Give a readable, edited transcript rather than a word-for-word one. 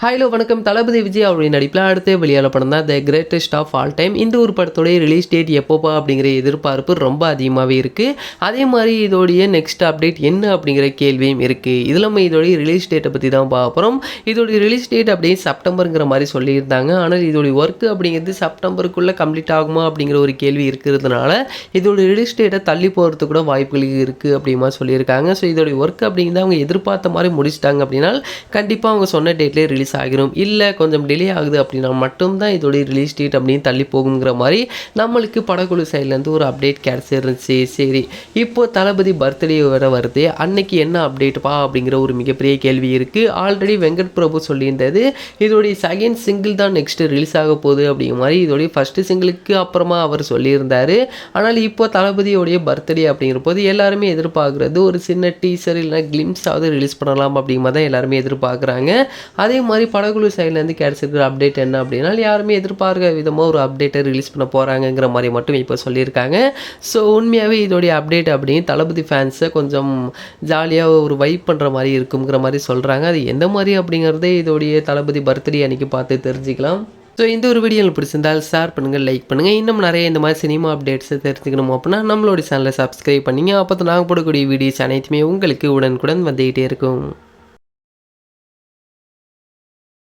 Hello வணக்கம். தளபதி விஜய் அவருடைய நடிப்பில் அடுத்த வெளியான படம் தான் the greatest of all time. இந்த ஒரு படத்தோடைய ரிலீஸ் டேட் எப்போப்பா அப்படிங்கிற எதிர்பார்ப்பு ரொம்ப அதிகமாகவே இருக்குது. அதே மாதிரி இதோடைய நெக்ஸ்ட் அப்டேட் என்ன அப்படிங்கிற கேள்வியும் இருக்குது. இதில் நம்ம இதோடைய ரிலீஸ் டேட்டை பற்றி தான் பார்க்குறோம். இதோடைய ரிலீஸ் டேட் அப்படியே செப்டம்பருங்கிற மாதிரி சொல்லியிருந்தாங்க. ஆனால் இதோடைய ஒர்க்கு அப்படிங்கிறது செப்டம்பருக்குள்ளே கம்ப்ளீட் ஆகுமா அப்படிங்கிற ஒரு கேள்வி இருக்கிறதுனால இதோடைய ரிலீஸ் டேட்டை தள்ளி போகிறதுக்கு கூட வாய்ப்புகள் இருக்குது அப்படிமா சொல்லியிருக்காங்க. ஸோ இதோடைய ஒர்க் அப்படிங்கிறது அவங்க எதிர்பார்த்த மாதிரி முடிச்சிட்டாங்க அப்படின்னா கண்டிப்பாக அவங்க சொன்ன டேட்லேயே ரிலீஸ் ஆகிரும். இல்லை கொஞ்சம் டிலே ஆகுது அப்படின்னா மட்டும்தான் இதோடைய ரிலீஸ் டேட் அப்படின்னு தள்ளி போகுங்கிற மாதிரி நம்மளுக்கு படக்குழு சைட்லேருந்து ஒரு அப்டேட் கிடச்சிருந்துச்சு. சரி, இப்போ தளபதி பர்த்டே வர வருது, அன்னைக்கு என்ன அப்டேட்ப்பா அப்படிங்கிற ஒரு மிகப்பெரிய கேள்வி இருக்குது. ஆல்ரெடி வெங்கட் பிரபு சொல்லியிருந்தது இதோடைய செகண்ட் சிங்கிள் தான் நெக்ஸ்ட் ரிலீஸ் ஆக போகுது அப்படிங்கிற மாதிரி. இதோடைய ஃபர்ஸ்ட் சிங்கிளுக்கு அப்புறமா அவர் சொல்லியிருந்தார். ஆனால் இப்போ தளபதியோடைய பர்த்டே அப்படிங்கிற போது எல்லாருமே எதிர்பார்க்குறது ஒரு சின்ன டீசர் இல்லைனா கிளிம்ஸாவது ரிலீஸ் பண்ணலாம் அப்படிங்கிற மாதிரி தான் எல்லாருமே எதிர்பார்க்குறாங்க. அதே மாதிரி படக்குழு சைட்லேருந்து கிடச்சிருக்கிற அப்டேட் என்ன அப்படின்னா யாருமே எதிர்பார்க்க விதமாக ஒரு அப்டேட்டை ரிலீஸ் பண்ண போகிறாங்கங்கிற மாதிரி மட்டும் இப்போ சொல்லியிருக்காங்க. ஸோ உண்மையாகவே இதோடைய அப்டேட் அப்படின்னு தளபதி ஃபேன்ஸை கொஞ்சம் ஜாலியாக ஒரு வைப் பண்ணுற மாதிரி இருக்குங்கிற மாதிரி சொல்கிறாங்க. அது எந்த மாதிரி அப்படிங்கிறதே இதோடைய தளபதி பர்த்டே அன்றைக்கி பார்த்து தெரிஞ்சுக்கலாம். ஸோ இந்த ஒரு வீடியோ பிடிச்சிருந்தால் ஷேர் பண்ணுங்கள், லைக் பண்ணுங்கள். இன்னும் நிறைய இந்த மாதிரி சினிமா அப்டேட்ஸை தெரிஞ்சுக்கணும் அப்படின்னா நம்மளோட சேனலை சப்ஸ்கிரைப் பண்ணிங்க. அப்போ தான் நாங்கள் போடக்கூடிய வீடியோஸ் அனைத்துமே உங்களுக்கு உடனுக்குடன் வந்துகிட்டே இருக்கும்.